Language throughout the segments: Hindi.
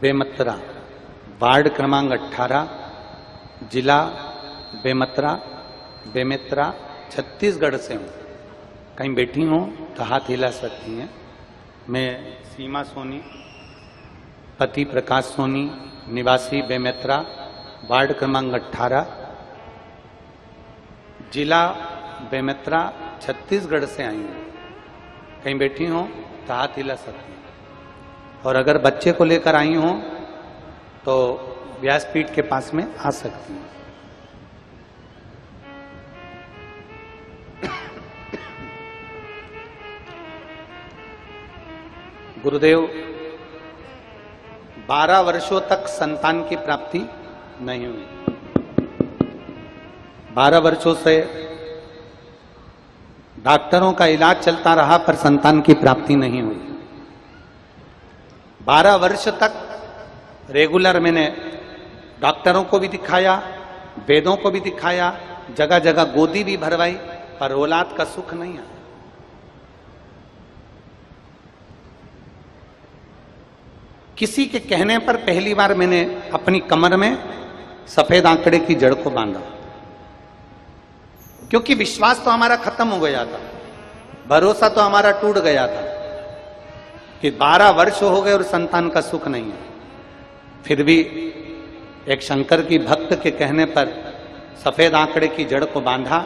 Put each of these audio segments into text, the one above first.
बेमतरा, वार्ड क्रमांक 18, जिला बेमेतरा, छत्तीसगढ़ से हूँ। कहीं बैठी हूँ तो हाथ हिला सकती हैं। मैं सीमा सोनी, पति प्रकाश सोनी, निवासी बेमेतरा, वार्ड क्रमांक 18, जिला बेमेतरा, छत्तीसगढ़ से आई हूँ। कहीं बैठी हूँ तो हाथ हिला सकती हैं। और अगर बच्चे को लेकर आई हूँ तो व्यासपीठ के पास में आ सकती हैं। गुरुदेव, 12 वर्षों तक संतान की प्राप्ति नहीं हुई। 12 वर्षों से डॉक्टरों का इलाज चलता रहा पर संतान की प्राप्ति नहीं हुई। 12 वर्ष तक रेगुलर मैंने डॉक्टरों को भी दिखाया, वेदों को भी दिखाया, जगह जगह गोदी भी भरवाई, पर औलाद का सुख नहीं आया। किसी के कहने पर पहली बार मैंने अपनी कमर में सफेद आंकड़े की जड़ को बांधा, क्योंकि विश्वास तो हमारा खत्म हो गया था, भरोसा तो हमारा टूट गया था कि 12 वर्ष हो गए और संतान का सुख नहीं है। फिर भी एक शंकर की भक्त के कहने पर सफेद आंकड़े की जड़ को बांधा,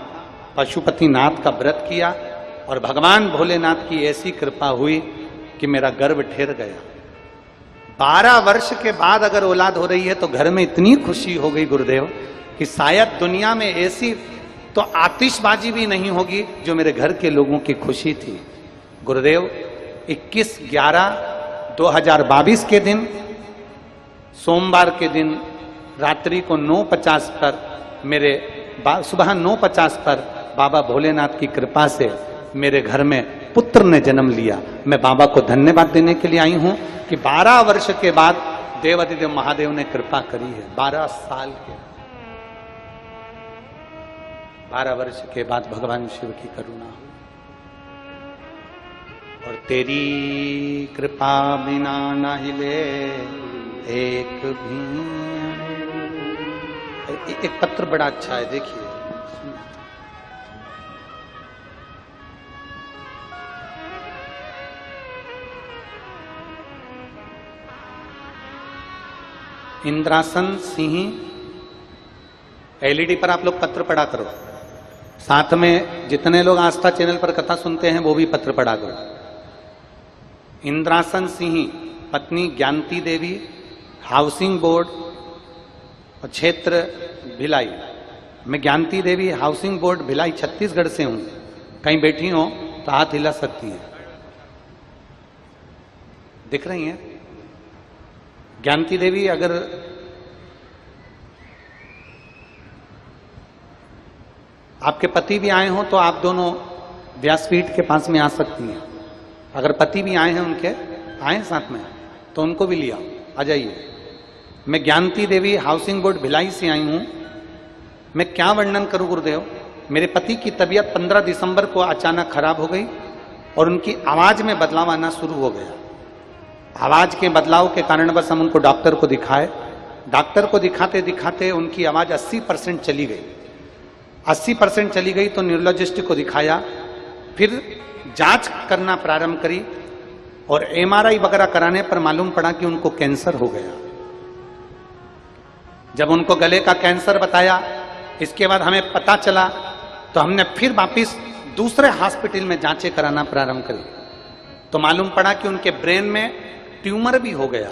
पशुपतिनाथ का व्रत किया और भगवान भोलेनाथ की ऐसी कृपा हुई कि मेरा गर्भ ठहर गया। 12 वर्ष के बाद अगर औलाद हो रही है तो घर में इतनी खुशी हो गई गुरुदेव कि शायद दुनिया में ऐसी तो आतिशबाजी भी नहीं होगी जो मेरे घर के लोगों की खुशी थी। गुरुदेव, 21/11/2022 के दिन, सोमवार के दिन रात्रि को 9:50 पर सुबह 9:50 पर बाबा भोलेनाथ की कृपा से मेरे घर में पुत्र ने जन्म लिया। मैं बाबा को धन्यवाद देने के लिए आई हूं कि 12 वर्ष के बाद देवाधिदेव महादेव ने कृपा करी है। 12 साल के 12 वर्ष के बाद भगवान शिव की करुणा हुई। और तेरी कृपा बिना न हिले एक भी। एक पत्र बड़ा अच्छा है, देखिए। इंद्रासन सिंह, एलईडी पर आप लोग पत्र पढ़ा करो, साथ में जितने लोग आस्था चैनल पर कथा सुनते हैं वो भी पत्र पढ़ा करो। इंद्रासन सिंह, पत्नी ज्ञानती देवी, हाउसिंग बोर्ड और क्षेत्र भिलाई। मैं ज्ञानती देवी, हाउसिंग बोर्ड भिलाई, छत्तीसगढ़ से हूं। कहीं बैठी हो तो हाथ हिला सकती है। दिख रही हैं ज्ञानती देवी? अगर आपके पति भी आए हों तो आप दोनों व्यासपीठ के पास में आ सकती हैं। अगर पति भी आए हैं, उनके आए साथ में, तो उनको भी लिया, आ जाइए। मैं ज्ञानती देवी, हाउसिंग बोर्ड भिलाई से आई हूं। मैं क्या वर्णन करूं गुरुदेव। मेरे पति की तबीयत 15 दिसंबर को अचानक खराब हो गई और उनकी आवाज में बदलाव आना शुरू हो गया। आवाज के बदलाव के कारण बस हम उनको डॉक्टर को दिखाए। डॉक्टर को दिखाते दिखाते उनकी आवाज 80% चली गई। 80% चली गई तो न्यूरोलॉजिस्ट को दिखाया, फिर जांच करना प्रारंभ करी और एमआरआई वगैरह कराने पर मालूम पड़ा कि उनको कैंसर हो गया। जब उनको गले का कैंसर बताया, इसके बाद हमें पता चला तो हमने फिर वापिस दूसरे हॉस्पिटल में जांचें कराना प्रारंभ करी तो मालूम पड़ा कि उनके ब्रेन में ट्यूमर भी हो गया।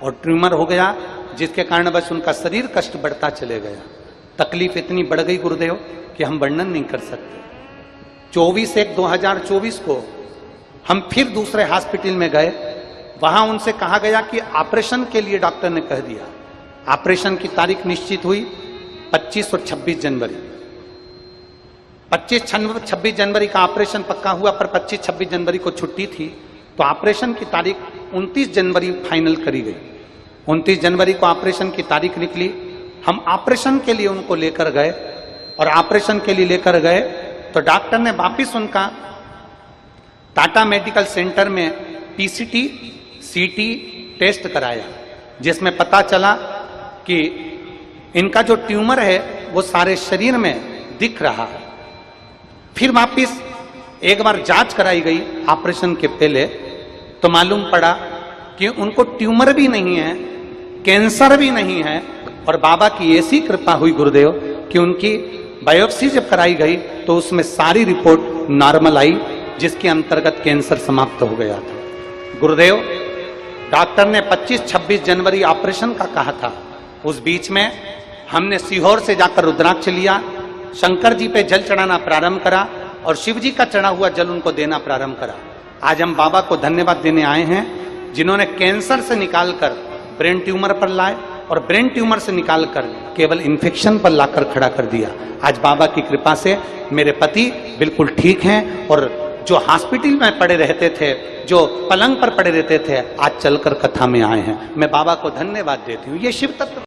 और ट्यूमर हो गया जिसके कारण बस उनका शरीर कष्ट बढ़ता चले गया। तकलीफ इतनी बढ़ गई गुरुदेव कि हम वर्णन नहीं कर सकते। 24/1/2024 को हम फिर दूसरे हॉस्पिटल में गए। वहां उनसे कहा गया कि ऑपरेशन के लिए डॉक्टर ने कह दिया। ऑपरेशन की तारीख निश्चित हुई 25 और 26 जनवरी। 25-26 जनवरी का ऑपरेशन पक्का हुआ, पर 25-26 जनवरी को छुट्टी थी तो ऑपरेशन की तारीख 29 जनवरी फाइनल करी गई। 29 जनवरी को ऑपरेशन की तारीख निकली। हम ऑपरेशन के लिए उनको लेकर गए और ऑपरेशन के लिए लेकर गए तो डॉक्टर ने वापिस उनका टाटा मेडिकल सेंटर में पीसीटी, सीटी टेस्ट कराया, जिसमें पता चला कि इनका जो ट्यूमर है वो सारे शरीर में दिख रहा है। फिर वापिस एक बार जांच कराई गई ऑपरेशन के पहले, तो मालूम पड़ा कि उनको ट्यूमर भी नहीं है, कैंसर भी नहीं है, और बाबा की ऐसी कृपा हुई गुरुदेव कि उनकी बायोप्सी जब कराई गई तो उसमें सारी रिपोर्ट नॉर्मल आई, जिसके अंतर्गत कैंसर समाप्त हो गया था। गुरुदेव, डॉक्टर ने 25-26 जनवरी ऑपरेशन का कहा था। उस बीच में हमने सीहोर से जाकर रुद्राक्ष लिया, शंकर जी पे जल चढ़ाना प्रारंभ करा और शिव जी का चढ़ा हुआ जल उनको देना प्रारंभ करा। आज हम बाबा को धन्यवाद देने आए हैं, जिन्होंने कैंसर से निकालकर ब्रेन ट्यूमर पर लाए और ब्रेन ट्यूमर से निकालकर केवल इन्फेक्शन पर लाकर खड़ा कर दिया। आज बाबा की कृपा से मेरे पति बिल्कुल ठीक हैं, और जो हॉस्पिटल में पड़े रहते थे, जो पलंग पर पड़े रहते थे, आज चलकर कथा में आए हैं। मैं बाबा को धन्यवाद देती हूँ। ये शिव तत्व